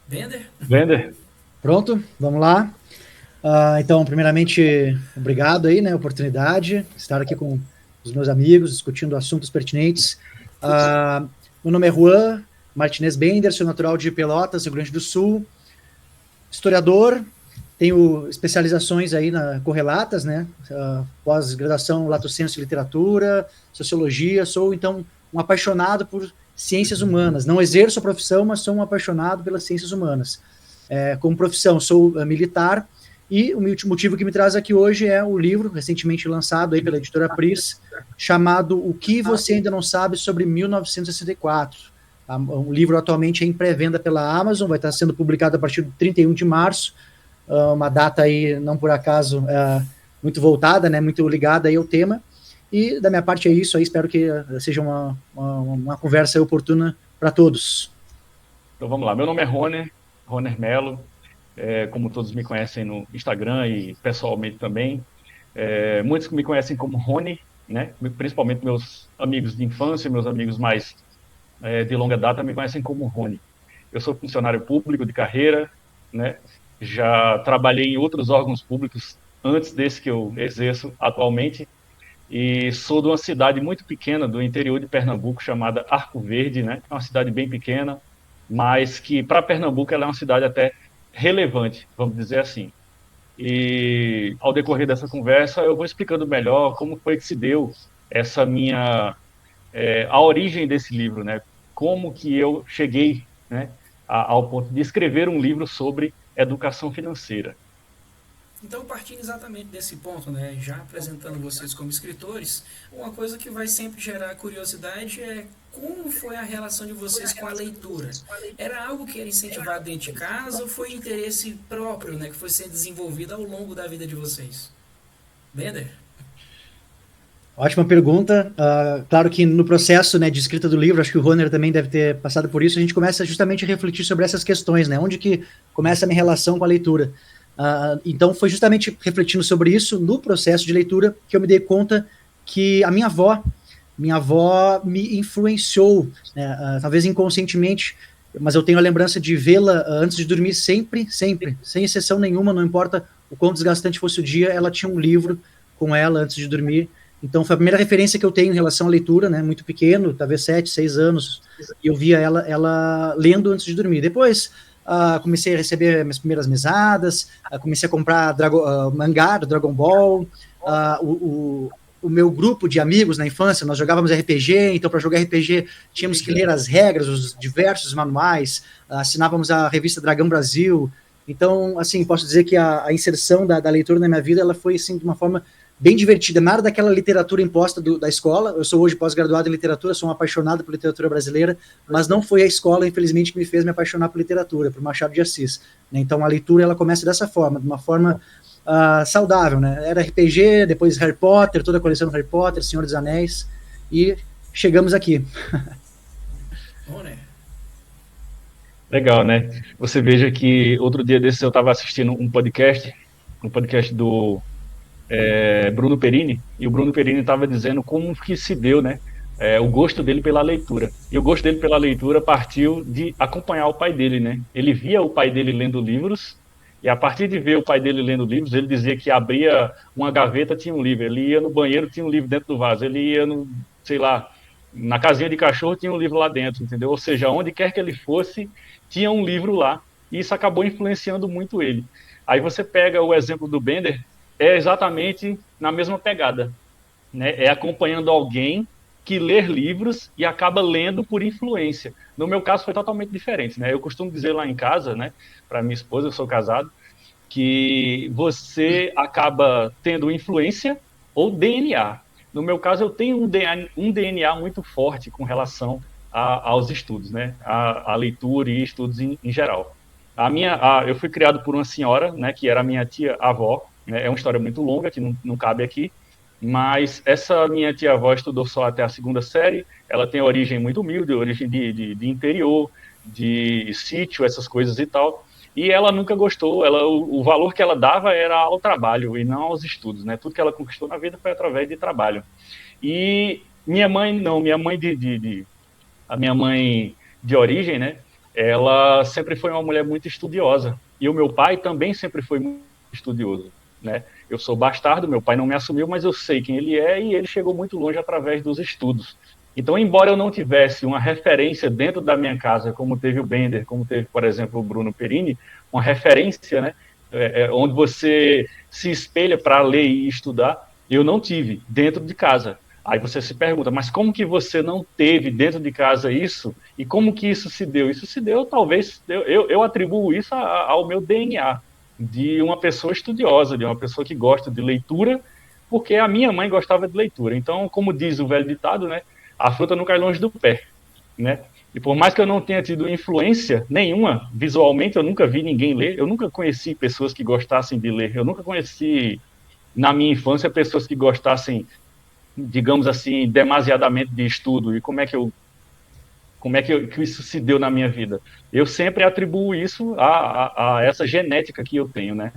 Bender? Vender? Pronto, vamos lá. Então, primeiramente, obrigado aí, né, a oportunidade de estar aqui com os meus amigos, discutindo assuntos pertinentes. Meu nome é Juan Martinez Bender, sou natural de Pelotas, Rio Grande do Sul, historiador, tenho especializações aí correlatas, né, pós-graduação Lato Sensu em Literatura, Sociologia, sou, então, um apaixonado por ciências humanas. Não exerço a profissão, mas sou um apaixonado pelas ciências humanas. Como profissão, sou militar, e o motivo que me traz aqui hoje é o livro, recentemente lançado aí pela editora Pris, chamado O que Você Ainda Não Sabe sobre 1964. O livro atualmente é em pré-venda pela Amazon, vai estar sendo publicado a partir do 31 de março, uma data aí, não por acaso, muito voltada, né, muito ligada aí ao tema. E da minha parte é isso aí, espero que seja uma conversa oportuna para todos. Então vamos lá, meu nome é Roner Melo, como todos me conhecem no Instagram e pessoalmente também. Muitos me conhecem como Rony, né? Principalmente meus amigos de infância, meus amigos mais de longa data me conhecem como Rony. Eu sou funcionário público de carreira, né? Já trabalhei em outros órgãos públicos antes desse que eu exerço atualmente, e sou de uma cidade muito pequena do interior de Pernambuco chamada Arco Verde, né? É uma cidade bem pequena, mas que para Pernambuco ela é uma cidade até relevante, vamos dizer assim. E ao decorrer dessa conversa eu vou explicando melhor como foi que se deu essa minha a origem desse livro, né? Como que eu cheguei, né, ao ponto de escrever um livro sobre educação financeira. Então, partindo exatamente desse ponto, né, já apresentando vocês como escritores, uma coisa que vai sempre gerar curiosidade é como foi a relação de vocês com a leitura. Era algo que era incentivado dentro de casa ou foi interesse próprio, né, que foi sendo desenvolvido ao longo da vida de vocês? Bender? Ótima pergunta. Claro que no processo, né, de escrita do livro, acho que o Roner também deve ter passado por isso, a gente começa justamente a refletir sobre essas questões, né? Onde que começa a minha relação com a leitura? Então, foi justamente refletindo sobre isso no processo de leitura que eu me dei conta que a minha avó me influenciou, né, talvez inconscientemente, mas eu tenho a lembrança de vê-la antes de dormir sempre, sempre, sem exceção nenhuma, não importa o quão desgastante fosse o dia, ela tinha um livro com ela antes de dormir. Então, foi a primeira referência que eu tenho em relação à leitura, né, muito pequeno, talvez 7, 6 anos, e eu via ela lendo antes de dormir. Depois, comecei a receber minhas primeiras mesadas, comecei a comprar mangá do Dragon Ball, o meu grupo de amigos na infância, nós jogávamos RPG, então para jogar RPG tínhamos que ler as regras, os diversos manuais, assinávamos a revista Dragão Brasil. Então, assim, posso dizer que a inserção da leitura na minha vida, ela foi, assim, de uma forma bem divertida, nada daquela literatura imposta da escola. Eu sou hoje pós-graduado em literatura, sou um apaixonado por literatura brasileira, mas não foi a escola, infelizmente, que me fez me apaixonar por literatura, por Machado de Assis. Então a leitura ela começa dessa forma, de uma forma saudável, né? Era RPG, depois Harry Potter, toda a coleção do Harry Potter, Senhor dos Anéis, e chegamos aqui. Legal, né? Você veja que outro dia desses eu estava assistindo um podcast do Bruno Perini, e o Bruno Perini estava dizendo como que se deu, né, o gosto dele pela leitura. E o gosto dele pela leitura partiu de acompanhar o pai dele, né? Ele via o pai dele lendo livros, e a partir de ver o pai dele lendo livros, ele dizia que abria uma gaveta, tinha um livro. Ele ia no banheiro, tinha um livro dentro do vaso. Ele ia no, sei lá, na casinha de cachorro, tinha um livro lá dentro, entendeu? Ou seja, onde quer que ele fosse, tinha um livro lá. E isso acabou influenciando muito ele. Aí você pega o exemplo do Bender, é exatamente na mesma pegada, né? É acompanhando alguém que lê livros e acaba lendo por influência. No meu caso foi totalmente diferente, né? Eu costumo dizer lá em casa, né, para minha esposa, eu sou casado, que você acaba tendo influência ou DNA. No meu caso, eu tenho um DNA muito forte com relação aos estudos, né? A leitura e estudos em geral. Eu fui criado por uma senhora, né, que era a minha tia-avó, né? É uma história muito longa que não cabe aqui, mas essa minha tia-avó estudou só até a segunda série, ela tem origem muito humilde, origem de interior, de sítio, essas coisas e tal, e ela nunca gostou, o valor que ela dava era ao trabalho e não aos estudos, né? Tudo que ela conquistou na vida foi através de trabalho. E minha mãe não, a minha mãe de origem, né? ela sempre foi uma mulher muito estudiosa. E o meu pai também sempre foi muito estudioso, né? Eu sou bastardo, meu pai não me assumiu, mas eu sei quem ele é e ele chegou muito longe através dos estudos. Então, embora eu não tivesse uma referência dentro da minha casa, como teve o Bender, como teve, por exemplo, o Bruno Perini, uma referência, né, onde você se espelha para ler e estudar, eu não tive dentro de casa. Aí você se pergunta, mas como que você não teve dentro de casa isso? E como que isso se deu? Isso se deu, talvez, eu atribuo isso ao meu DNA, de uma pessoa estudiosa, de uma pessoa que gosta de leitura, porque a minha mãe gostava de leitura. Então, como diz o velho ditado, né, a fruta não cai longe do pé, né? E por mais que eu não tenha tido influência nenhuma, visualmente, eu nunca vi ninguém ler, eu nunca conheci pessoas que gostassem de ler, eu nunca conheci, na minha infância, pessoas que gostassem, digamos assim, demasiadamente de estudo. E que isso se deu na minha vida? Eu sempre atribuo isso a essa genética que eu tenho, né?